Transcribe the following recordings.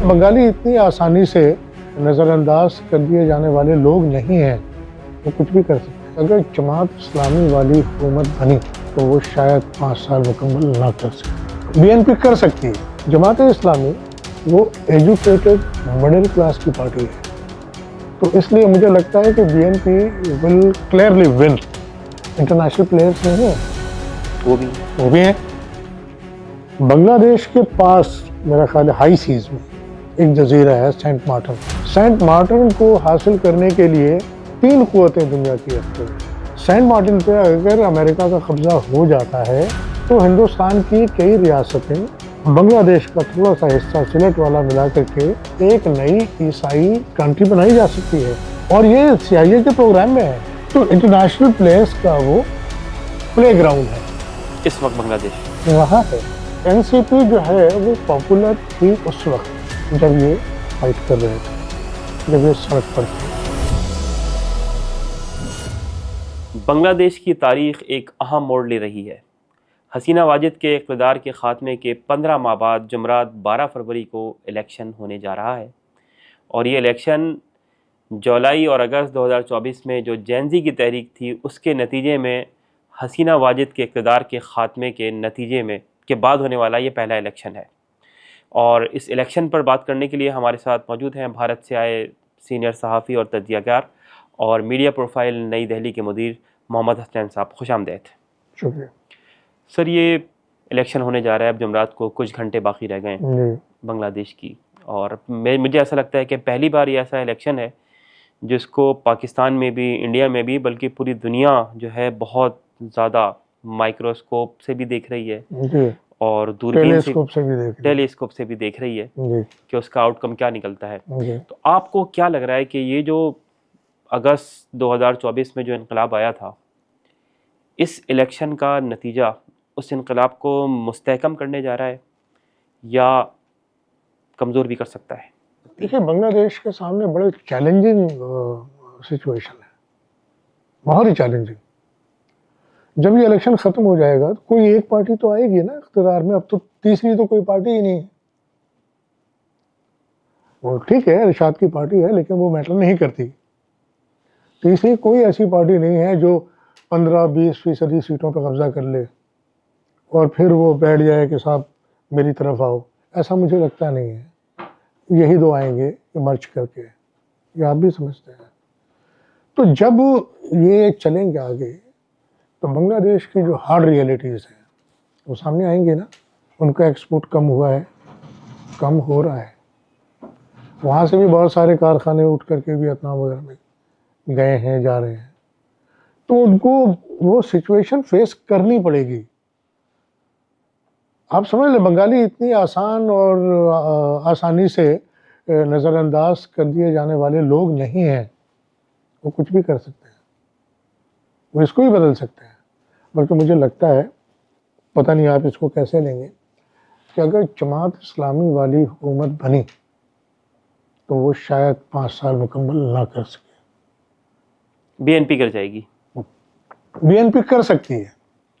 بنگالی اتنی آسانی سے نظر انداز کر دیے جانے والے لوگ نہیں ہیں، وہ کچھ بھی کر سکتے ہیں۔ اگر جماعت اسلامی والی حکومت بنی تو وہ شاید 5 سال مکمل نہ کر سکے۔ بی این پی کر سکتی ہے۔ جماعت اسلامی وہ ایجوکیٹڈ مڈل کلاس کی پارٹی ہے، تو اس لیے مجھے لگتا ہے کہ B N P will clearly win. International players نہیں ہیں، وہ بھی ہیں۔ بنگلہ دیش کے پاس میرا خیال ہے ہائی سیز میں ایک جزیرہ ہے سینٹ مارٹن۔ سینٹ مارٹن کو حاصل کرنے کے لیے 3 قوتیں دنیا کی رکھتے ہیں۔ سینٹ مارٹن پہ اگر امریکہ کا قبضہ ہو جاتا ہے تو ہندوستان کی کئی ریاستیں بنگلہ دیش کا تھوڑا سا حصہ سلیٹ والا ملا کر کے ایک نئی عیسائی کنٹری بنائی جا سکتی ہے، اور یہ CIA کے پروگرام میں ہے۔ تو انٹرنیشنل پلیئرس کا وہ پلے گراؤنڈ ہے اس وقت بنگلہ دیش وہاں ہے۔ NCP جو ہے وہ پاپولر تھی اس وقت جب یہ فائٹ کر رہے تھے، جب یہ سڑک پر تھے۔ بنگلہ دیش کی تاریخ ایک اہم موڑ لے رہی ہے۔ حسینہ واجد کے اقتدار کے خاتمے کے 15 ماہ بعد جمعرات 12 فروری کو الیکشن ہونے جا رہا ہے، اور یہ الیکشن جولائی اور اگست 2024 میں جو جین-زی کی تحریک تھی اس کے نتیجے میں حسینہ واجد کے اقتدار کے خاتمے کے نتیجے میں کے بعد ہونے والا یہ پہلا الیکشن ہے۔ اور اس الیکشن پر بات کرنے کے لیے ہمارے ساتھ موجود ہیں بھارت سے آئے سینئر صحافی اور تجزیہ کار اور میڈیا پروفائل نئی دہلی کے مدیر محمد حسنین صاحب۔ خوش آمدید۔ شکریہ سر، یہ الیکشن ہونے جا رہا ہے، اب جمعرات کو کچھ گھنٹے باقی رہ گئے ہیں بنگلہ دیش کی، اور مجھے ایسا لگتا ہے کہ پہلی بار یہ ایسا الیکشن ہے جس کو پاکستان میں بھی، انڈیا میں بھی، بلکہ پوری دنیا جو ہے بہت زیادہ مائکروسکوپ سے بھی دیکھ رہی ہے اور دوربین سے، ٹیلی اسکوپ سے بھی دیکھ رہی ہے کہ اس کا آؤٹ کم کیا نکلتا ہے۔ تو آپ کو کیا لگ رہا ہے کہ یہ جو اگست 2024 میں جو انقلاب آیا تھا، اس الیکشن کا نتیجہ اس انقلاب کو مستحکم کرنے جا رہا ہے یا کمزور بھی کر سکتا ہے؟ دیکھیے، بنگلہ دیش کے سامنے بڑے چیلنجنگ سچویشن ہے، بہت ہی چیلنجنگ۔ جب یہ الیکشن ختم ہو جائے گا تو کوئی ایک پارٹی تو آئے گی نا اقتدار میں، اب تو تیسری تو کوئی پارٹی ہی نہیں ہے۔ وہ ٹھیک ہے ارشاد کی پارٹی ہے لیکن وہ میٹر نہیں کرتی۔ تیسری کوئی ایسی پارٹی نہیں ہے جو 15-20% سیٹوں پہ قبضہ کر لے اور پھر وہ بیٹھ جائے کہ صاحب میری طرف آؤ۔ ایسا مجھے لگتا نہیں ہے۔ یہی دو آئیں گے مرچ کر کے، یہ آپ بھی سمجھتے ہیں۔ تو جب یہ چلیں گے آگے تو بنگلہ دیش کی جو ہارڈ ریئلٹیز ہیں وہ سامنے آئیں گے نا۔ ان کا ایکسپورٹ کم ہوا ہے، کم ہو رہا ہے، وہاں سے بھی بہت سارے کارخانے اٹھ کر کے ویتنام وغیرہ میں گئے ہیں، جا رہے ہیں، تو ان کو وہ سچویشن فیس کرنی پڑے گی۔ آپ سمجھ لیں، بنگالی اتنی آسان اور آسانی سے نظر انداز کر دیے جانے والے لوگ نہیں ہیں، وہ کچھ بھی کر سکتے ہیں، وہ اس کو بھی بدل سکتے ہیں۔ بلکہ مجھے لگتا ہے، پتہ نہیں آپ اس کو کیسے لیں گے، کہ اگر جماعت اسلامی والی حکومت بنی تو وہ شاید 5 سال مکمل نہ کر سکے۔ بی این پی کر جائے گی؟ بی این پی کر سکتی ہے،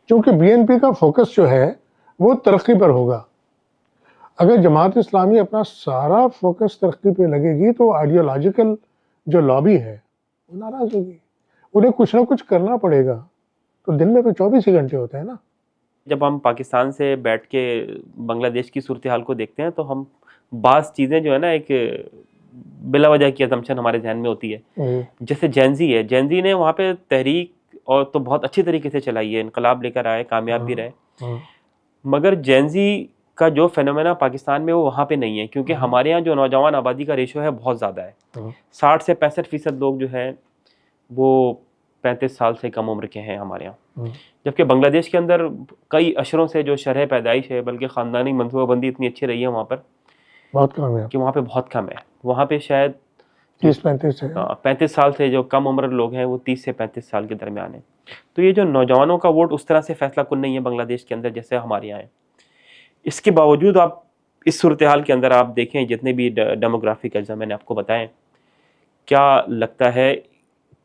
کیونکہ بی این پی کا فوکس جو ہے وہ ترقی پر ہوگا۔ اگر جماعت اسلامی اپنا سارا فوکس ترقی پہ لگے گی تو آئیڈیالوجیکل جو لابی ہے وہ ناراض ہوگی، انہیں کچھ نہ کچھ کرنا پڑے گا۔ تو دن میں تو 24 ہی گھنٹے ہوتے ہیں نا۔ جب ہم پاکستان سے بیٹھ کے بنگلہ دیش کی صورتحال کو دیکھتے ہیں تو ہم بعض چیزیں جو ہے نا، ایک بلا وجہ کی اسمپشن ہمارے ذہن میں ہوتی ہے، جیسے جین-زی ہے، جین-زی نے وہاں پہ تحریک اور تو بہت اچھی طریقے سے چلائی ہے، انقلاب لے کر آئے، کامیاب بھی رہے، مگر جین-زی کا جو فینومینا پاکستان میں وہ وہاں پہ نہیں ہے، کیونکہ ہمارے یہاں جو نوجوان آبادی کا ریشو ہے بہت زیادہ ہے۔ 60 سے 65% لوگ جو ہیں وہ 35 سال سے کم عمر کے ہیں ہمارے یہاں، جبکہ بنگلہ دیش کے اندر کئی اشروں سے جو شرح پیدائش ہے، بلکہ خاندانی منصوبہ بندی اتنی اچھی رہی ہے وہاں پر بہت کم ہے کہ وہاں پہ بہت کم ہے۔ وہاں پہ شاید 35 سال سے جو کم عمر لوگ ہیں وہ 30 سے 35 سال کے درمیان ہیں۔ تو یہ جو نوجوانوں کا ووٹ اس طرح سے فیصلہ کن نہیں ہے بنگلہ دیش کے اندر جیسے ہمارے یہاں ہے۔ اس کے باوجود آپ اس صورتحال کے اندر آپ دیکھیں، جتنے بھی ڈیموگرافک اجزا میں نے آپ کو بتائیں، کیا لگتا ہے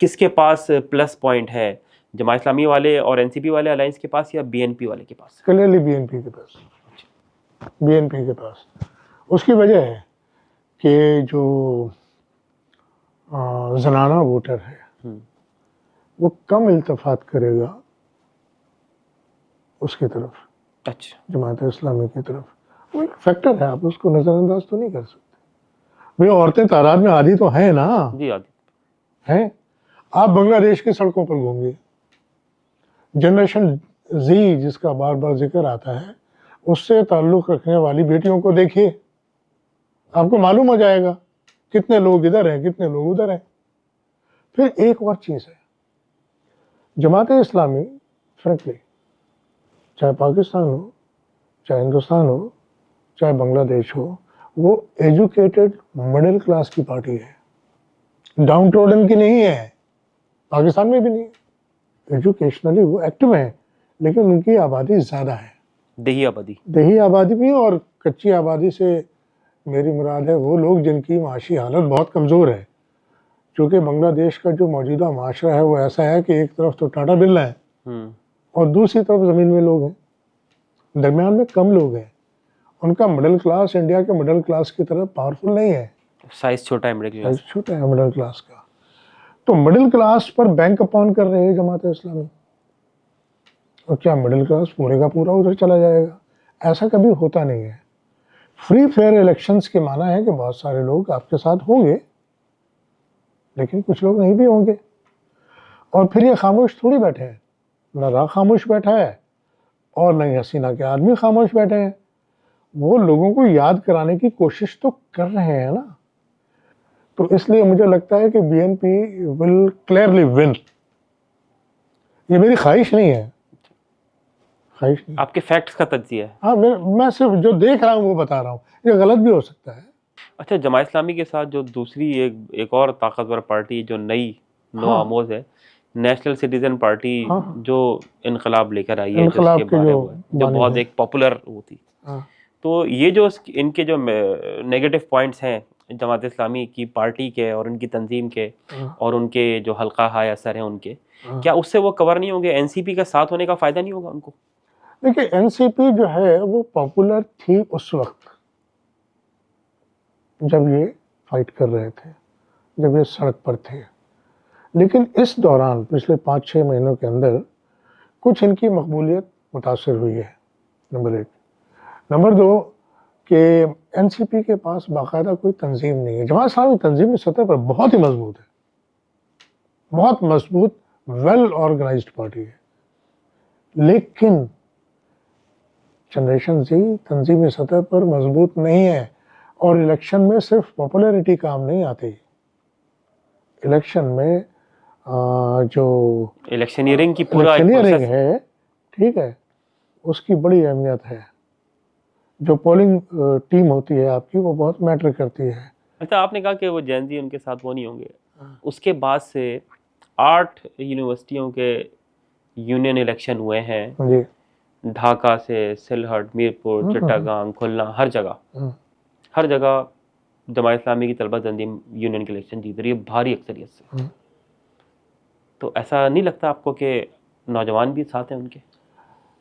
کس کے پاس پلس پوائنٹ ہے، جماعت اسلامی والے اور NCP والے الائنس کے پاس یا BNP والے کے پاس؟ کلیئرلی بی این پی کے پاس، بی این پی کے پاس۔ اس کی وجہ ہے کہ جو زنانہ ووٹر ہے وہ کم التفات کرے گا اس کی طرف، اچھا جماعت اسلامی کی طرف. وہ ایک فیکٹر ہے، آپ اس کو نظر انداز تو نہیں کر سکتے. بھئی عورتیں تعداد میں آدھی تو ہیں نا، جی عادی ہیں. آپ بنگلہ دیش کی سڑکوں پر گھومیں، جنریشن زی جس کا بار بار ذکر آتا ہے، اس سے تعلق رکھنے والی بیٹیوں کو دیکھیے، آپ کو معلوم ہو جائے گا کتنے لوگ ادھر ہیں کتنے لوگ ادھر ہیں. پھر ایک اور چیز ہے، جماعت اسلامی فرینکلی چاہے پاکستان ہو، چاہے ہندوستان ہو، چاہے بنگلہ دیش ہو، وہ ایجوکیٹڈ مڈل کلاس کی پارٹی ہے، ڈاؤن ٹروڈن کی نہیں ہے. پاکستان میں بھی نہیں. ایجوکیشنلی وہ ایکٹیو ہیں لیکن ان کی آبادی زیادہ ہے، دیہی آبادی. دیہی آبادی بھی، اور کچی آبادی سے میری مراد ہے وہ لوگ جن کی معاشی حالت بہت کمزور ہے. چونکہ بنگلہ دیش کا جو موجودہ معاشرہ ہے وہ ایسا ہے کہ ایک طرف تو ٹاٹا برلا ہے اور دوسری طرف زمین میں لوگ ہیں، درمیان میں کم لوگ ہیں. ان کا مڈل کلاس انڈیا کے مڈل کلاس کی طرح پاورفل نہیں ہے، سائز چھوٹا ہے مڈل کلاس. چھوٹا ہے مڈل کلاس کا. تو مڈل کلاس پر بینک اپون کر رہے ہیں جماعت اسلامی، اور کیا مڈل کلاس پورے کا پورا ادھر چلا جائے گا؟ ایسا کبھی ہوتا نہیں ہے. فری فیئر الیکشنز کے معنی ہے کہ بہت سارے لوگ آپ کے ساتھ ہوں گے لیکن کچھ لوگ نہیں بھی ہوں گے. اور پھر یہ خاموش تھوڑی بیٹھے ہیں، نہ راہ خاموش بیٹھا ہے اور نہ ہی حسینہ کے آدمی خاموش بیٹھے ہیں. وہ لوگوں کو یاد کرانے کی کوشش تو کر رہے ہیں نا. تو اس لیے مجھے لگتا ہے کہ B N P will clearly win. یہ میری خواہش نہیں ہے، خواہش نہیں. آپ کے فیکٹس کا تجزیہ ہے. ہاں میں صرف جو دیکھ رہا ہوں وہ بتا رہا ہوں، یہ غلط بھی ہو سکتا ہے. اچھا جماعت اسلامی کے ساتھ جو دوسری ایک اور طاقتور پارٹی جو نئی نو آموز ہے، نیشنل سٹیزن پارٹی، جو انقلاب لے کر آئی ہے، جو اس کے بارے میں جو بہت ایک پاپولر وہ تھی. تو یہ جو ان کے جو نیگیٹو پوائنٹس ہیں جماعت اسلامی کی پارٹی کے اور ان کی تنظیم کے اور ان کے جو حلقہ ہائے اثر ہیں ان کے، کیا اس سے وہ کور نہیں ہوں گے؟ این سی پی کا ساتھ ہونے کا فائدہ نہیں ہوگا ان کو؟ دیکھیے این سی پی جو ہے وہ پاپولر تھی اس وقت جب یہ فائٹ کر رہے تھے، جب یہ سڑک پر تھے. لیکن اس دوران پچھلے 5-6 مہینوں کے اندر کچھ ان کی مقبولیت متاثر ہوئی ہے، نمبر 1. نمبر 2 کہ این سی پی کے پاس باقاعدہ کوئی تنظیم نہیں ہے. جماعت اسلامی تنظیمی سطح پر بہت ہی مضبوط ہے، بہت مضبوط ویل آرگنائزڈ پارٹی ہے. لیکن جنریشن زی تنظیمی سطح پر مضبوط نہیں ہے، اور الیکشن میں صرف پاپولیرٹی کام نہیں آتی. الیکشن میں جو الیکشنیئرنگ کی پورا الیکشنیئرنگ ہے، ٹھیک ہے، اس کی بڑی اہمیت ہے. جو پولنگ ٹیم ہوتی ہے آپ کی وہ بہت میٹر کرتی ہے. اچھا آپ نے کہا کہ وہ جین زی ان کے ساتھ وہ نہیں ہوں گے. اس کے بعد سے 8 یونیورسٹیوں کے یونین الیکشن ہوئے ہیں، جی، ڈھاکہ سے سلہٹ، میرپور، چٹاگانگ، کھلنا، ہر جگہ جماعت اسلامی کی طلبہ تنظیم یونین کے الیکشن جیت رہی ہے بھاری اکثریت سے. تو ایسا نہیں لگتا آپ کو کہ نوجوان بھی ساتھ ہیں ان کے؟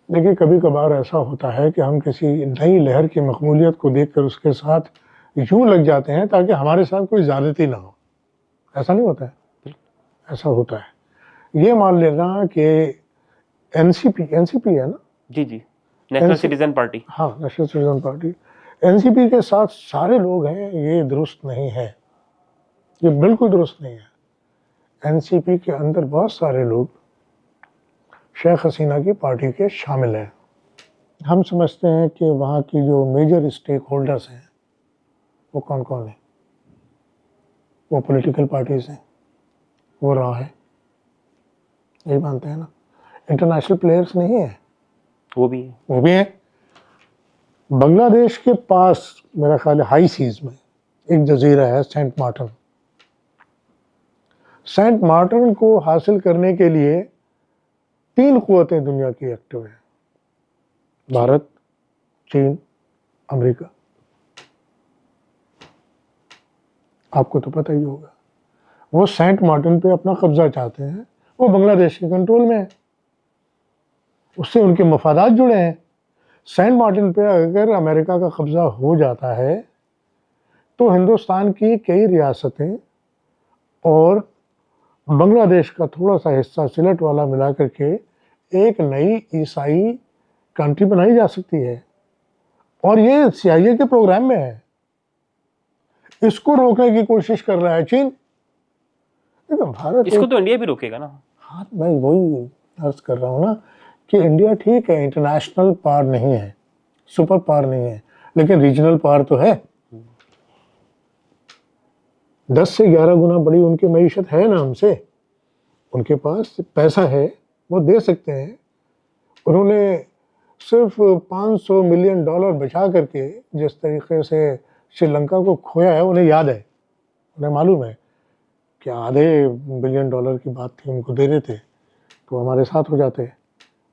دیکھیے کبھی کبھار ایسا ہوتا ہے کہ ہم کسی نئی لہر کی مقبولیت کو دیکھ کر اس کے ساتھ یوں لگ جاتے ہیں تاکہ ہمارے ساتھ کوئی زیادتی نہ ہو. ایسا نہیں ہوتا ہے؟ ایسا ہوتا ہے. یہ مان لینا کہ این سی پی ہے نا؟ جی نیشنل سٹیزن پارٹی. ہاں national citizen party N C P کے ساتھ سارے لوگ ہیں، یہ درست نہیں ہے، یہ بالکل درست نہیں ہے. این سی پی کے اندر بہت سارے لوگ شیخ حسینہ کی پارٹی کے شامل ہیں. ہم سمجھتے ہیں کہ وہاں کی جو میجر اسٹیک ہولڈرز ہیں وہ کون کون ہیں؟ وہ پولیٹیکل پارٹیز ہیں، وہ راہ ہے، یہی مانتے ہیں نا. انٹرنیشنل پلیئرز نہیں ہیں، وہ بھی ہیں. بنگلہ دیش کے پاس میرا خیال ہے ہائی سیز میں ایک جزیرہ ہے سینٹ مارٹن. سینٹ مارٹن کو حاصل کرنے کے لیے 3 قوتیں دنیا کی ایکٹیو ہیں: بھارت، چین، امریکہ. آپ کو تو پتہ ہی ہوگا. وہ سینٹ مارٹن پہ اپنا قبضہ چاہتے ہیں، وہ بنگلہ دیش کے کنٹرول میں ہے، اس سے ان کے مفادات جڑے ہیں. سینٹ مارٹن پہ اگر امریکہ کا قبضہ ہو جاتا ہے تو ہندوستان کی کئی ریاستیں اور بنگلہ دیش کا تھوڑا سا حصہ سلٹ والا ملا کر کے ایک نئی عیسائی کنٹری بنائی جا سکتی ہے، اور یہ CIA کے پروگرام میں ہے. اس کو روکنے کی کوشش کر رہا ہے چین. بھارت اس کو تو انڈیا بھی روکے گا نا. ہاں میں وہی عرض کر رہا ہوں نا کہ انڈیا ٹھیک ہے انٹرنیشنل پاور نہیں ہے، سپر پاور نہیں ہے، لیکن ریجنل پاور تو ہے. 10 سے 11 گنا بڑی ان کی معیشت ہے نا ہم سے. ان کے پاس پیسہ ہے، وہ دے سکتے ہیں. انہوں نے صرف $500 ملین بچا کر کے جس طریقے سے سری لنکا کو کھویا ہے، انہیں یاد ہے، انہیں معلوم ہے کہ $500 بلین کی بات تھی، ان کو دے دیتے تو ہمارے ساتھ ہو جاتے.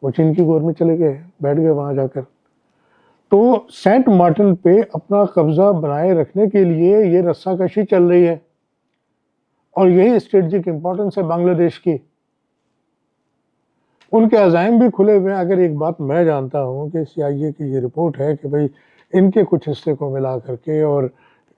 وہ چین کی گور میں چلے گئے، بیٹھ گئے وہاں جا کر. تو سینٹ مارٹن پہ اپنا قبضہ بنائے رکھنے کے لیے یہ رسا کشی چل رہی ہے، اور یہی اسٹریٹجک امپورٹنس ہے بنگلہ دیش کی. ان کے عزائم بھی کھلے ہوئے ہیں. اگر ایک بات میں جانتا ہوں کہ CIA کی یہ رپورٹ ہے کہ بھئی ان کے کچھ حصے کو ملا کر کے اور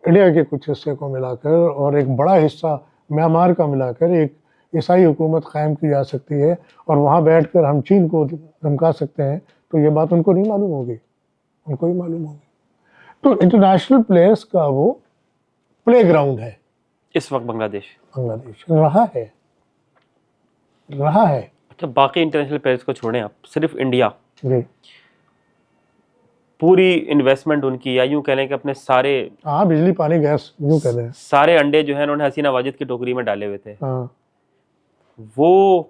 انڈیا کے کچھ حصے کو ملا کر اور ایک بڑا حصہ میانمار کا ملا کر ایک عیسائی حکومت قائم کی جا سکتی ہے، اور وہاں بیٹھ کر ہم چین کو دھمکا سکتے ہیں، تو یہ بات ان کو نہیں معلوم ہوگی، ان کو ہی معلوم ہوگی. تو انٹرنیشنل پلیئرز کا وہ پلے گراؤنڈ ہے اس وقت بنگلہ دیش رہا ہے. اچھا، باقی انٹرنیشنل پلیئرز کو چھوڑیں آپ، صرف انڈیا جی پوری انویسٹمنٹ ان کی، یا یوں کہہ لیں کہ اپنے سارے ہاں بجلی پانی گیس یوں کہہ رہے ہیں، سارے انڈے جو ہیں انہوں نے حسینہ واجد کی ٹوکری میں ڈالے ہوئے تھے. ہاں وہ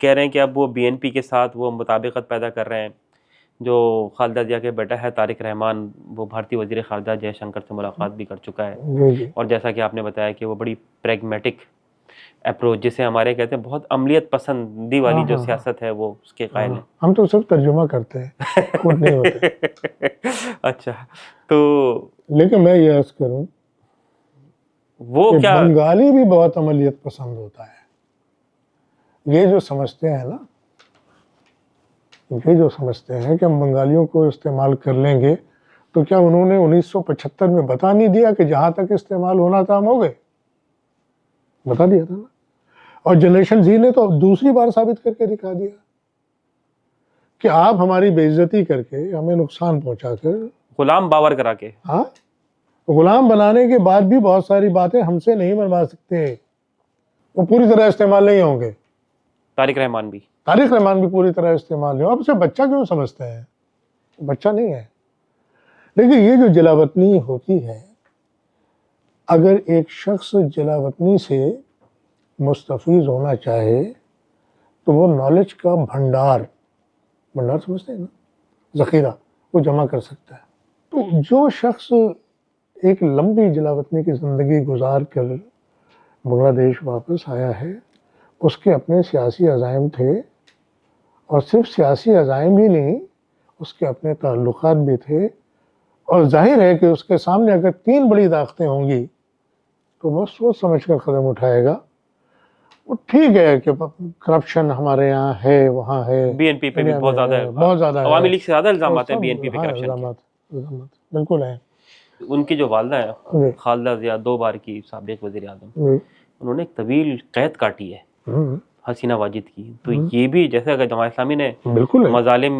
کہہ رہے ہیں کہ اب وہ BNP کے ساتھ وہ مطابقت پیدا کر رہے ہیں. جو خالدہ ضیاء کے بیٹا ہے طارق رحمان، وہ بھارتی وزیر خارجہ جے شنکر سے ملاقات بھی کر چکا ہے. جی جی اور جیسا کہ آپ نے بتایا کہ وہ بڑی پریگمیٹک اپروچ، جسے ہمارے کہتے ہیں بہت عملیت پسندی والی جو سیاست ہے، وہ اس کے قائل ہیں. ہم تو صرف ترجمہ کرتے ہیں، خود نہیں ہوتے. اچھا، تو لیکن میں یہ عرض کروں وہ کہ کیا بنگالی بھی بہت عملیت پسند ہوتا ہے. یہ جو سمجھتے ہیں نا، یہ جو سمجھتے ہیں کہ ہم بنگالیوں کو استعمال کر لیں گے، تو کیا انہوں نے 1975 میں بتا نہیں دیا کہ جہاں تک استعمال ہونا تھا ہم ہو گئے؟ بتا دیا تھا نا. اور جنریشن زی نے تو اب دوسری بار ثابت کر کے دکھا دیا کہ آپ ہماری بے عزتی کر کے، ہمیں نقصان پہنچا کر، غلام باور کرا کے، ہاں غلام بنانے کے بعد بھی بہت ساری باتیں ہم سے نہیں منوا سکتے. وہ پوری طرح استعمال نہیں ہوں گے. طارق رحمان بھی پوری طرح استعمال نہیں ہو. اب اسے بچہ کیوں سمجھتے ہیں؟ بچہ نہیں ہے. لیکن یہ جو جلا وطنی ہوتی ہے، اگر ایک شخص جلا وطنی سے مستفیض ہونا چاہے تو وہ نالج کا بھنڈار سمجھتے ہیں نا، ذخیرہ، وہ جمع کر سکتا ہے. تو جو شخص ایک لمبی جلا وطنی کی زندگی گزار کر بنگلہ دیش واپس آیا ہے، اس کے اپنے سیاسی عزائم تھے، اور صرف سیاسی عزائم ہی نہیں، اس کے اپنے تعلقات بھی تھے. اور ظاہر ہے کہ اس کے سامنے اگر 3 بڑی طاقتیں ہوں گی تو وہ سوچ سمجھ کر قدم اٹھائے گا. وہ ٹھیک ہے کہ کرپشن ہمارے یہاں ہے، وہاں ہے، BNP پہ بھی بہت زیادہ عوامی لیگ سے زیادہ الزامات ہیں BNP پہ کرپشن کے. الزامات بالکل ہیں. ان کی جو والدہ ہے خالدہ ضیاء، 2 بار کی سابق وزیر اعظم، انہوں نے ایک طویل قید کاٹی ہے حسینہ واجد کی. تو یہ بھی جیسے اگر جماعت اسلامی نے مظالم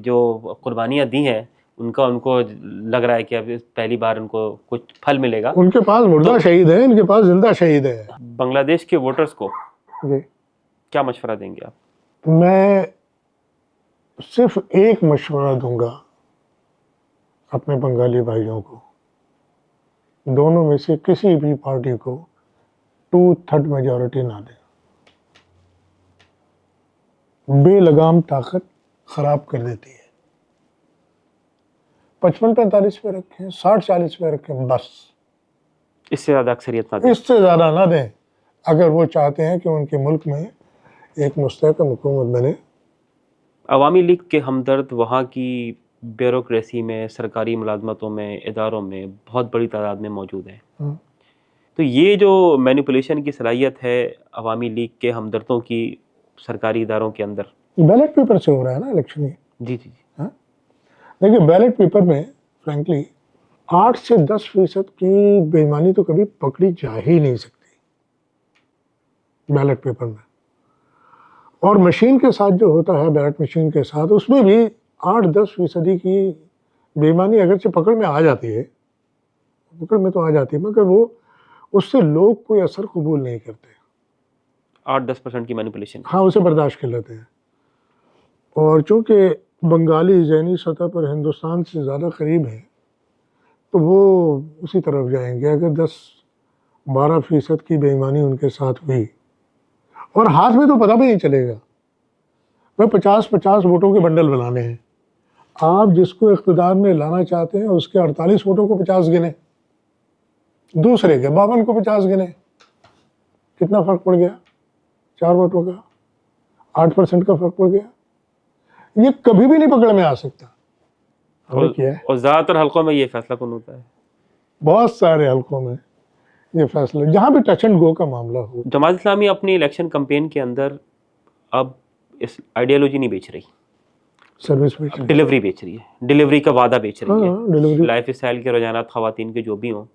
جو قربانیاں دی ہیں، ان کو لگ رہا ہے کہ اب پہلی بار ان کو کچھ پھل ملے گا. ان کے پاس مردہ شہید ہے، ان کے پاس زندہ شہید ہے. بنگلہ دیش کے ووٹرز کو کیا مشورہ دیں گے آپ؟ میں صرف ایک مشورہ دوں گا اپنے بنگالی بھائیوں کو، دونوں میں سے کسی بھی پارٹی کو 2/3 میجورٹی نہ دیں. بے لگام طاقت خراب کر دیتی ہے. 55-45 پہ رکھیں، 60-40 پہ رکھیں، بس اس سے زیادہ اکثریت نہ دیں. اس سے زیادہ نہ دیں اگر وہ چاہتے ہیں کہ ان کے ملک میں ایک مستحکم حکومت بنے. عوامی لیگ کے ہمدرد وہاں کی بیوروکریسی میں، سرکاری ملازمتوں میں، اداروں میں بہت بڑی تعداد میں موجود ہیں. تو یہ جو مینیپولیشن کی صلاحیت ہے عوامی لیگ کے ہمدردوں کی سرکاری اداروں کے اندر، بیلٹ پیپر سے ہو رہا ہے نا الیکشن. جی جی دیکھیے بیلٹ پیپر میں فرینکلی 8 سے 10% کی بے ایمانی تو کبھی پکڑی جا ہی نہیں سکتی بیلٹ پیپر میں. اور مشین کے ساتھ جو ہوتا ہے بیلٹ مشین کے ساتھ, اس میں بھی 8-10% کی بے ایمانی اگرچہ پکڑ میں آ جاتی ہے, پکڑ میں تو آ جاتی ہے, مگر وہ اس سے لوگ کوئی اثر قبول نہیں کرتے. 8-10% کی مینیپولیشن, ہاں, اسے برداشت کر لیتے ہیں. اور چونکہ بنگالی ذہنی سطح پر ہندوستان سے زیادہ قریب ہے تو وہ اسی طرف جائیں گے. اگر 10-12% کی بے ایمانی ان کے ساتھ ہوئی, اور ہاتھ میں تو پتہ بھی نہیں چلے گا, وہ 50-50 ووٹوں کے بنڈل بنانے ہیں. آپ جس کو اقتدار میں لانا چاہتے ہیں اس کے 48 ووٹوں کو 50 گنے, دوسرے کے 52 کو 50 گنے, کتنا فرق پڑ گیا؟ 4 ووٹوں کا, 8% کا فرق پڑ گیا. یہ کبھی بھی نہیں پکڑ میں آ سکتا. اور زیادہ تر حلقوں میں یہ فیصلہ کون ہوتا ہے؟ بہت سارے حلقوں میں یہ فیصلہ, جہاں بھی ٹچ اینڈ گو کا معاملہ ہو. جماعت اسلامی اپنی الیکشن کمپین کے اندر اب اس آئیڈیالوجی نہیں بیچ رہی, سروس ڈیلیوری بیچ رہی ہے, ڈیلیوری کا وعدہ بیچ رہی ہے. ڈیلیوری لائف اسٹائل کے رجحانات خواتین کے جو بھی ہوں,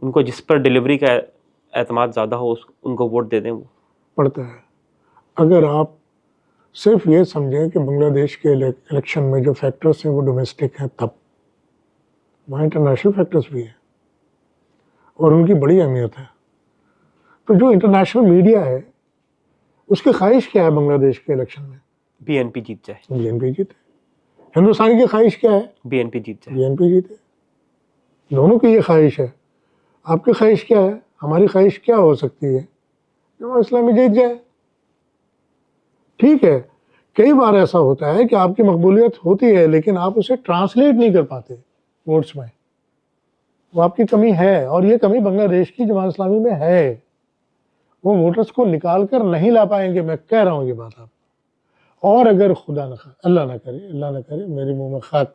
ان کو جس پر ڈیلیوری کا اعتماد زیادہ ہو ان کو ووٹ دے دیں. وہ پڑتا ہے. اگر آپ صرف یہ سمجھیں کہ بنگلہ دیش کے الیکشن میں جو فیکٹرز ہیں وہ ڈومیسٹک ہیں, تب وہاں انٹرنیشنل فیکٹرز بھی ہیں اور ان کی بڑی اہمیت ہے. تو جو انٹرنیشنل میڈیا ہے اس کی خواہش کیا ہے بنگلہ دیش کے الیکشن میں؟ BNP جیت جائے. BNP جیتے. ہندوستان کی خواہش کیا ہے؟ BNP جیت جائے. BNP جیتے. دونوں کی یہ خواہش ہے. آپ کی خواہش کیا ہے؟ ہماری خواہش کیا ہو سکتی ہے؟ جماعت اسلامی جیت جائے. ٹھیک ہے, کئی بار ایسا ہوتا ہے کہ آپ کی مقبولیت ہوتی ہے لیکن آپ اسے ٹرانسلیٹ نہیں کر پاتے ووٹس میں, وہ آپ کی کمی ہے. اور یہ کمی بنگلہ دیش کی جماعت اسلامی میں ہے. وہ ووٹرز کو نکال کر نہیں لا پائیں گے, میں کہہ رہا ہوں یہ بات آپ. اور اگر خدا نہ اللہ نہ کرے میرے منہ میں خط,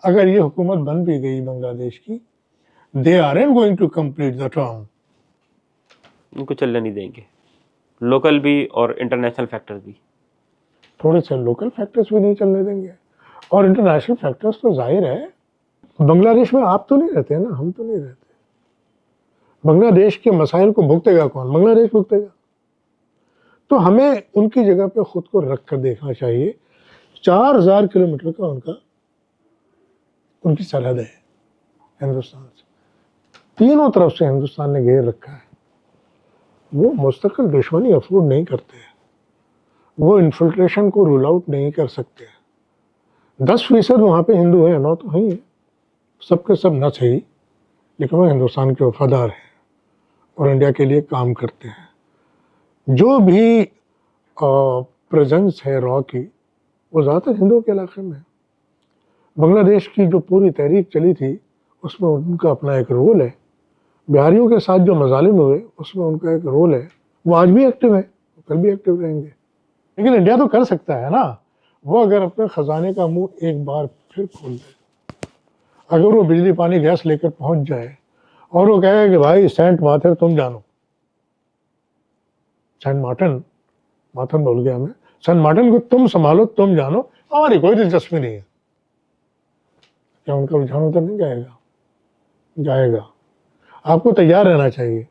اگر یہ حکومت بن بھی گئی بنگلہ دیش کی, they aren't going to complete the term. ان کو چلنے نہیں دیں گے, لوکل بھی اور انٹرنیشنل فیکٹر بھی. تھوڑے سے لوکل فیکٹرز بھی نہیں چلنے دیں گے, اور انٹرنیشنل فیکٹرز تو ظاہر ہے. بنگلہ دیش میں آپ تو نہیں رہتے نا, ہم تو نہیں رہتے. بنگلہ دیش کے مسائل کو بھگتے گا کون؟ بنگلہ دیش بھگتے گا. تو ہمیں ان کی جگہ پہ خود کو رکھ کر دیکھنا چاہیے. 4000 کلومیٹر کا ان کی سرحد ہے ہندوستان سے, تینوں طرف سے ہندوستان نے گھیر رکھا ہے. وہ مستقل دشمنی افورڈ نہیں کرتے, وہ انفلٹریشن کو رول آؤٹ نہیں کر سکتے. 10% وہاں پہ ہندو ہیں, 9 تو ہیں, سب کے سب نہ صحیح, لیکن وہ ہندوستان کے وفادار ہیں اور انڈیا کے لیے کام کرتے ہیں. جو بھی پریزنس ہے را کی, وہ زیادہ تر ہندوؤں کے علاقے میں ہے. بنگلہ دیش کی جو پوری تحریک چلی تھی اس میں ان کا اپنا ایک رول ہے. بہاریوں کے ساتھ جو مظالم ہوئے اس میں ان کا ایک رول ہے. وہ آج بھی ایکٹیو ہے, کل بھی ایکٹیو رہیں گے. لیکن انڈیا تو کر سکتا ہے نا, وہ اگر اپنے خزانے کا منہ ایک بار پھر کھول دے, اگر وہ بجلی پانی گیس لے کر پہنچ جائے اور وہ کہے کہ بھائی سینٹ مارٹن تم جانو, سینٹ مارٹن بول گیا میں, سینٹ مارٹن کو تم سنبھالو, تم جانو, ہماری کوئی دلچسپی نہیں ہے. کیا ان کا رجحان ادھر نہیں جائے گا؟ جائے گا. آپ کو تیار رہنا چاہیے.